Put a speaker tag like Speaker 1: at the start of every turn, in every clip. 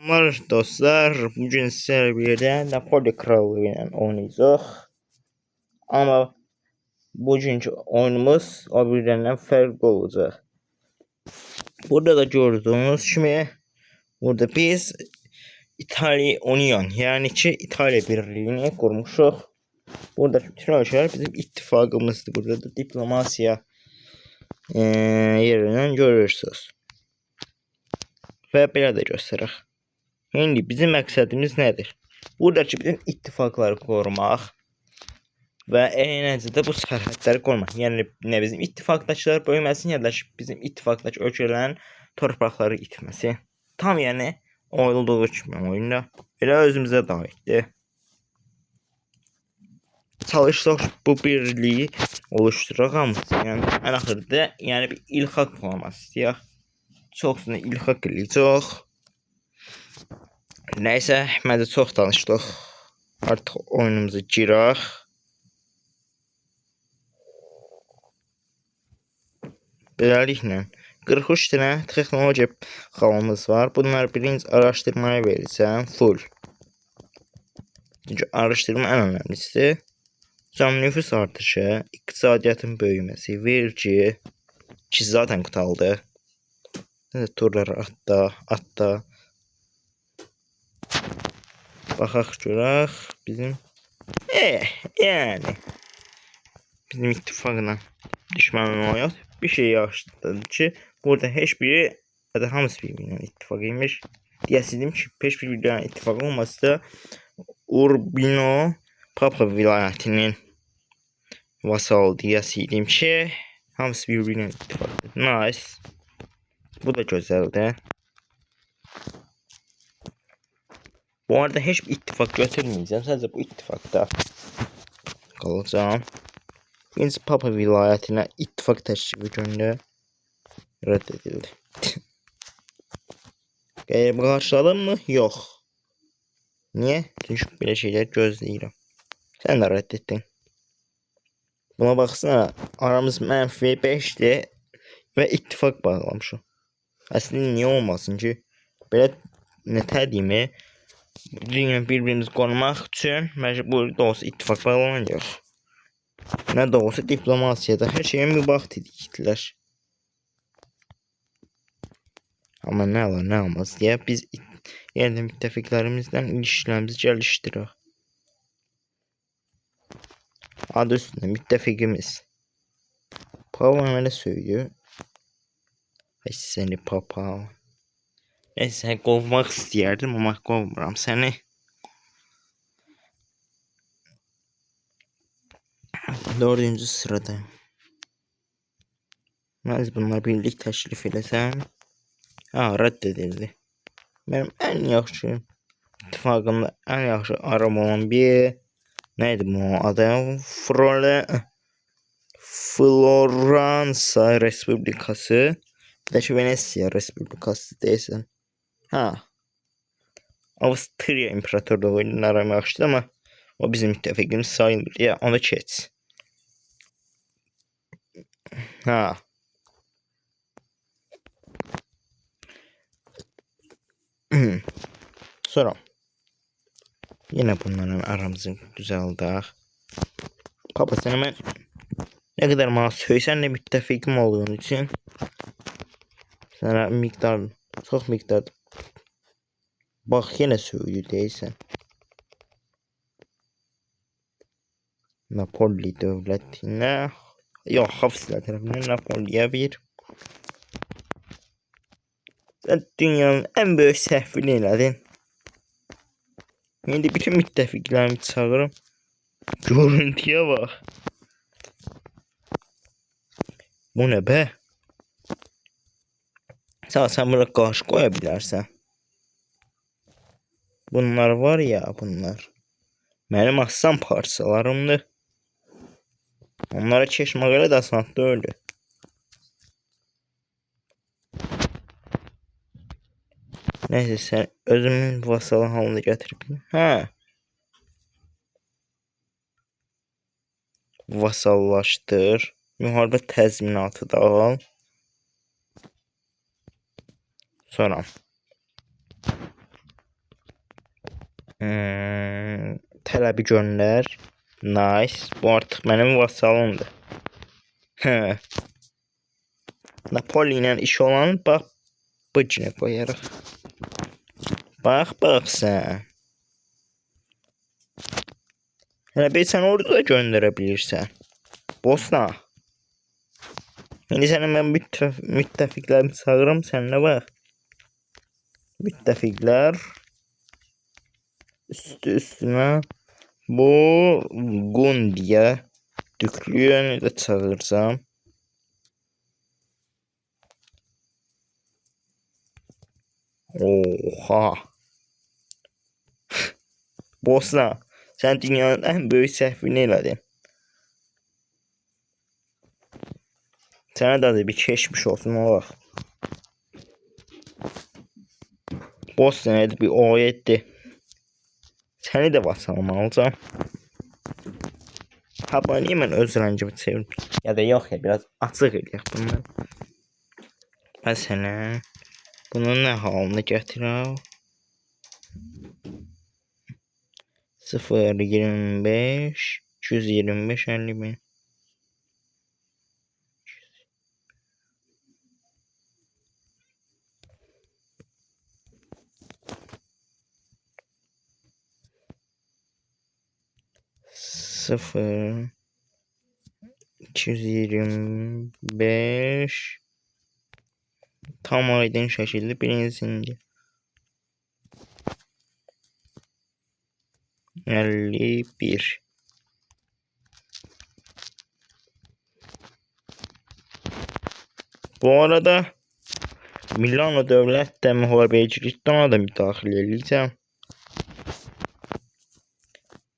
Speaker 1: Merhaba dostlar, bugün sizlerle birlikte Napoli Kralı ile oynayacağız. Ama bugünkü oyunumuz o birbirinden farklı olacak. Burada da gördüğünüz gibi burada biz İtalya Union yani ki İtalya Birliği'ni kurmuşuz. Burada bütün ölçüler bizim ittifakımızdır. Burada da diplomasiya yerinden görürsünüz. Ve belə də göstərək. Şimdi bizim məqsədimiz nədir? Buradakı bütün ittifaqları qorumaq və eyniəcə də bu sərhədləri qorumaq. Yəni nə bizim ittifaqdakılar bölməsin, ya da bizim ittifaqdakı ölkələrin torpaqları itməsi. Tam yəni olduğu kimi oyunda elə özümüzə də aiddir. Çalışsaq bu birliyi oluşturaq hamısı. Yəni ən axırda yəni bir ilxaq qurmaq istəyək. Çoxsunu ilxaq eləyəcək. Nəysə, məncə çox danışdıq. Artıq oyunumuza girək. Beləliklə 43 dənə texnologiya xalımız var. Bunları birinci araşdırmaya verəcəm. Full. Çünki araşdırma ən önəmlisidir. Cam nüfus artışı, iqtisadiyyatın böyüməsi, vergi ki zaten qutaldı. Turları atda. Baxaq görək bizim yəni bizim ittifaqla düşmən olmayaq. Bir şey yaxşıdır ki, burada heç biri ya da hamısı birbirindən ittifaq imiş. Deyəsidim ki, heç birbirindən ittifaq olmasa da Urbino Papa vilayətinin vasalı deyəsidim ki, hamısı birbirindən ittifaqdır. Nice. Bu da gözəldir. Bu arada heç bir ittifak götürməyəcəm. Sadəcə bu ittifaqda qalacağam. Birinci Papa vilayətinə ittifaq təklifi göndər. Rədd edildi. Qeyb qarşıladın mı? Yox. Niyə? Çünki belə şeylər gözləyirəm. Sən də rədd etdin. Buna baxsana, aramız -5'dir və ittifaq bağlamışıq. Əslində niyə olmasın ki? Belə nətədimi birbirimizi qorumaq üçün məcbur da olsa ittifaq bağlamalıyıq. Nə də olsa diplomasiyada hər şeyə mübah dediklər. Amma nə olar, nə olmaz deyə biz yerdə müttəfiqlərimizlə ilişkilərimizi gəlişdirək. Adı üstünde müttəfiqimiz. Papa mənə söylüyor. Ay seni Papa. Səni qovmaq istəyərdim, amma qovmuram səni. Dördüncü sırada. Biz bunlar birlik təklif eləsəm. Rədd edildi. Mənim ən yaxşı ittifaqımda ən yaxşı aram olan bir neydi bu adı? Floransa Respublikası. Bir də ki Venesiya Respublikası deyəsən. Avstriya İmparatorluğu ilə aram yaxşıdır, amma o bizim müttəfiqimiz sayılmır. Ya onu keç. Sonra yine bunların aramızı düzəldək. Papa səni mən nə qədər mənə söysən də müttəfiqim olduğun üçün sənə çox miqdar bax yenə söylüyor deyəsən. Napoli dövlətinə yox, hafizlər tərəfindən Napoliyə bir sən dünyanın ən böyük səhvini elədin. İndi bütün müttəfiqlərimi çağırım. Görüntüyə bax. Bu nə be? Sən buna qarşı qoya bilərsən. Bunlar var ya, bunlar mənim aslan parçalarımdır. Onlara keçmək elə də asan deyil. Neyse sen özümün vasalı halını getirip. Vasallaşdır. Müharibə təzminatı da al. Sonra Tələbi göndər. Nice. Bu artıq mənim vasalımdır. Hə. Napoli ilə iş olan bax bu günə qoyarıq. Bax sən. Hələ bir sən orada da göndərə bilirsən. Bosna. İndi səni mən müttəfiqlərimi çağırım, sən nə bax. Müttəfiqlər üstünə bu Gundiya Düklüyəni də çağırsam. Oha. Bosna, sən dünyanın ən böyük səhvini elədin. Sənə də bir keçmiş olsun o vaxt. Bosna'ya bir o etti. Səni də vasalımı alacağım. Ha bu niye mən öz rəngimi çevirdim? Ya da yox ya, biraz açıq eləyək bunları. Məsələn, bunu nə halına gətirəm? 0.25 225 50.000. Sıfır 225 tam aydın şekilde birinci 51. Bu arada Milano Devlet də müharibəyicilikdə ona da müdaxilə edəcəm.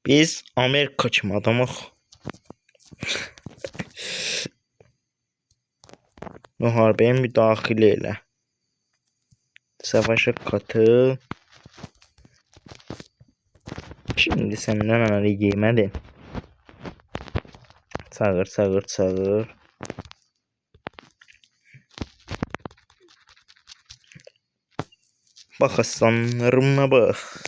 Speaker 1: Biz Amerika kimi adamıq. Müharibəyə müdaxilə elə. Savaşa katıl. Şimdi senden anarı giymedin. Çağır. Bak aslanlarıma bak.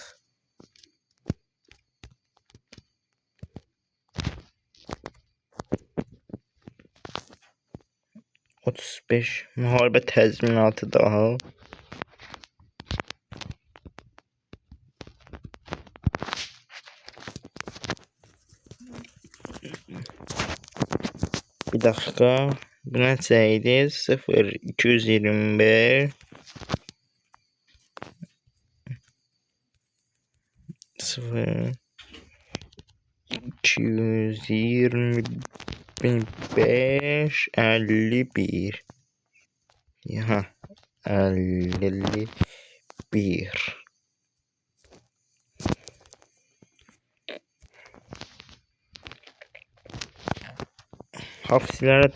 Speaker 1: ...35 müharibə təzminatı daha. Bir dakika. Bu neçəydi? 0.225 225 51. Ya 51. Hafifçiləri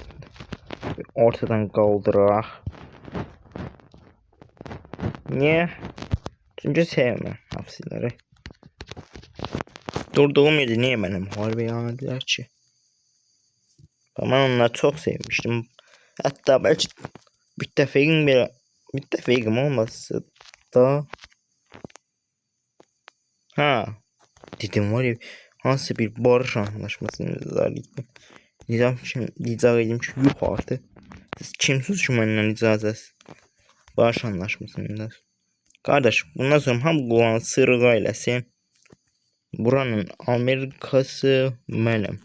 Speaker 1: ortadan qaldıraq. Niye? Çünkü sevmem hafifçiləri. Durduğum yerde niye benim müharibə yanıdılar ki? Ben onları çok sevmiştim. Hatta belki müttəfiqim olmasa da. Ha. Dedim var ya, hansı bir barış anlaşmasını rica edim ki, yox artıq. Siz kimsiniz ki məndən icazəsiz barış anlaşmasında? Kardeş, bundan sonra hamı qulağını sırğa eləsin. Buranın Amerikası mənim.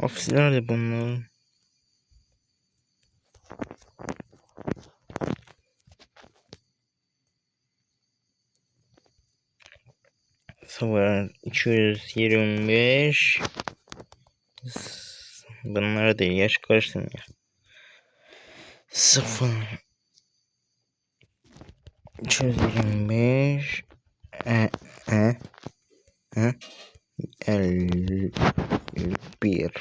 Speaker 1: Ofisler de bunlar. Sonra 225 Bunları değil, yaş karıştırmıyor. 0 325 e, e, e, 51.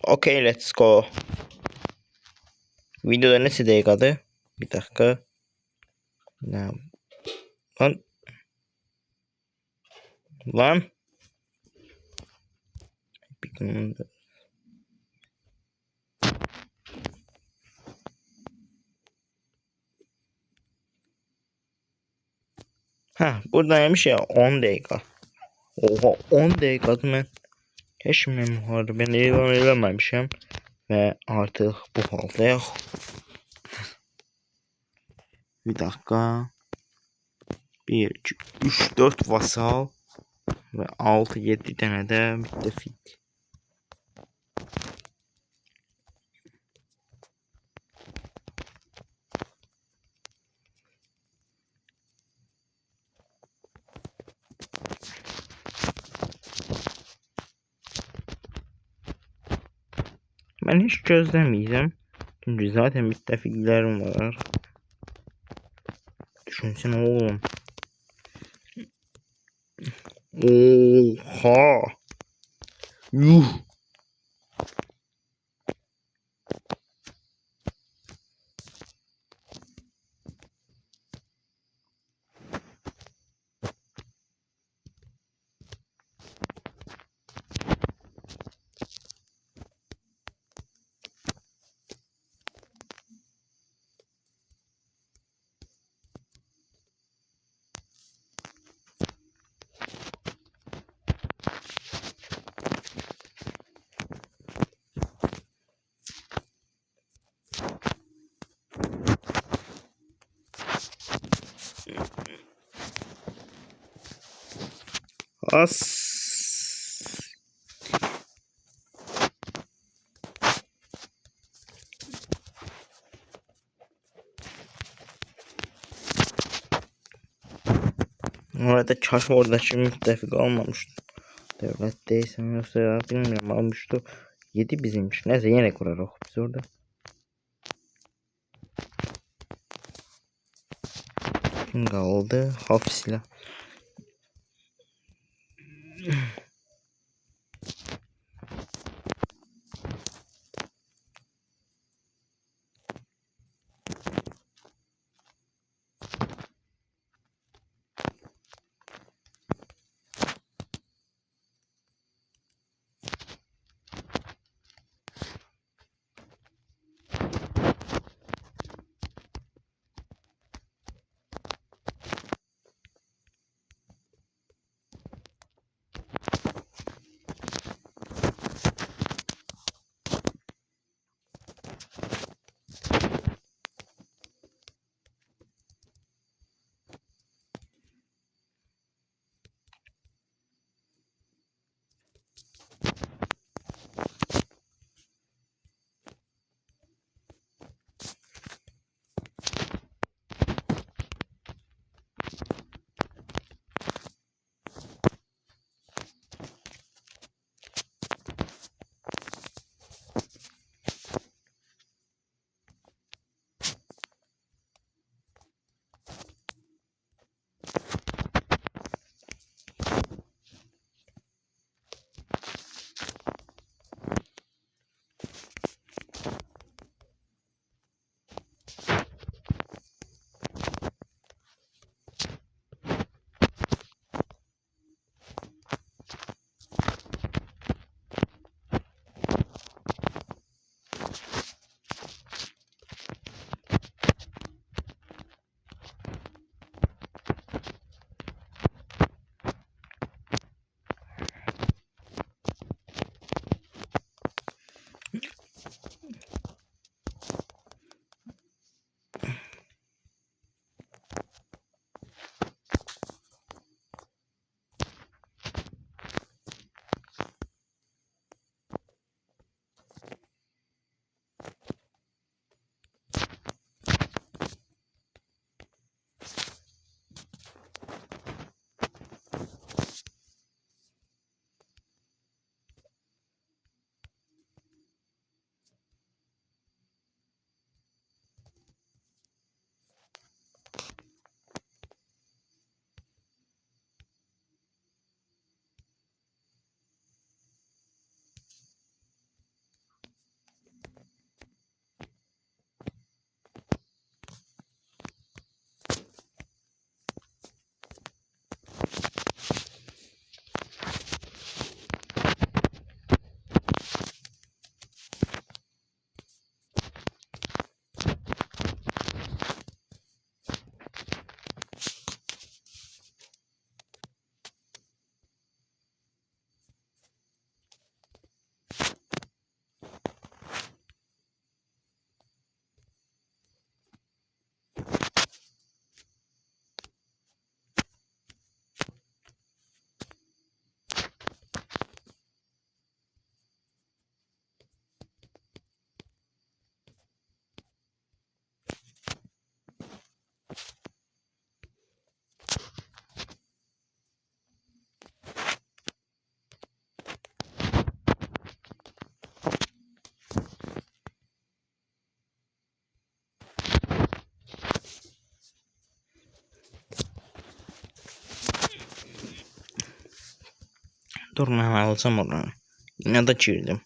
Speaker 1: Okay, let's go. Videoda ne dakikadı? Bir dakika. Ne? Lan. Lan. Ha, buradaymış ya 10 dakika. Oha 10 dakika ben. Hiç memnun ben ilan eləməmişəm ve artık bu haldayıq. Bir dakika. 1, 2, 3, 4 vasal ve 6, 7 tane de müttefik. Ben hiç gözlemeyeceğim. Çünkü zaten müttefiklerim var. Düşünsene oğlum. Oha. Yuh. As. Orada kaş oradaki müttefik almamıştı. Devlet değilsem yoksa ya bilmiyorum almıştı. 7 bizimmiş. Neyse yine kurarız biz orada. Kim kaldı? Hafif silah. Dur ben alacağım oranı. Yine de girdim.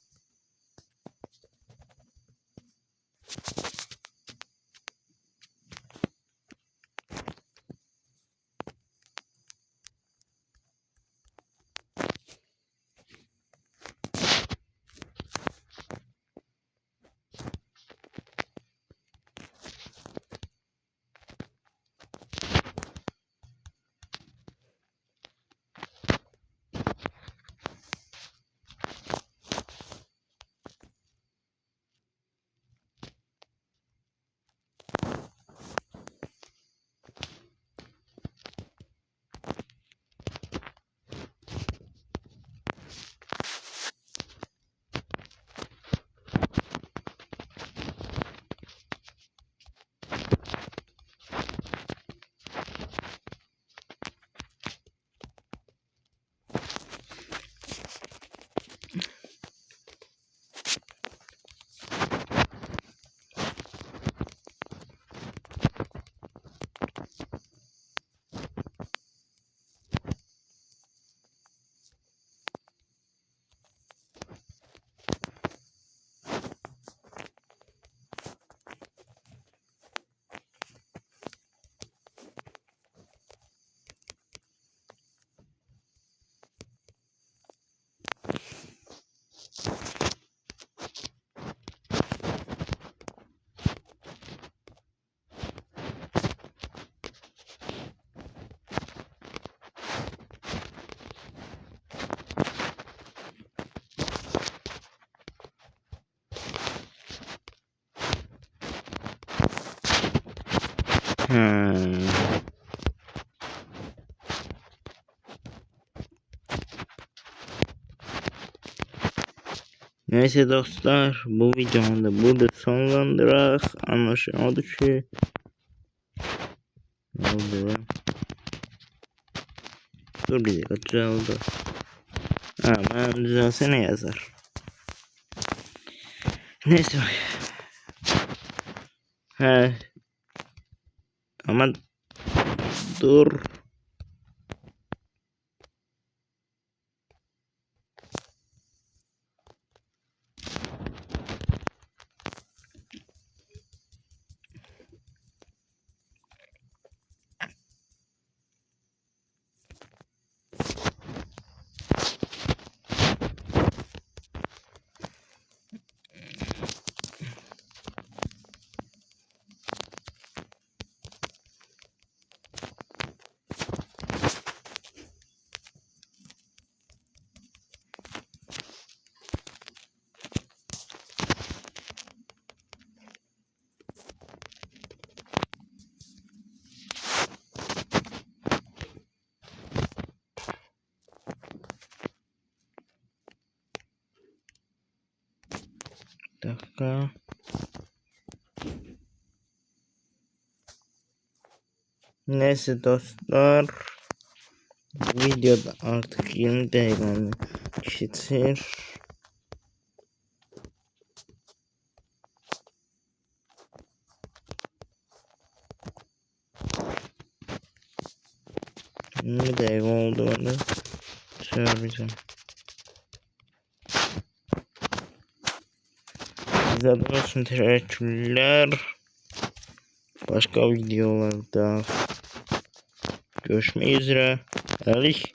Speaker 1: Hmm. Neyse dostlar, bu videomu da burada sonlandırak. Anlaşılmadı ki. Ne oldu lan? Dur bir dakika, düzeldi. Hemen düzelse ne yazar? Neyse. He. Ama dur. Bir dakika. Neyse dostlar. Bu videoda artık 20 dakikanı geçir. Ne dakika olduğunu söyleyeceğim. İzlediğiniz için teşekkürler. Başka videolarda görüşmek üzere. Ehrlich.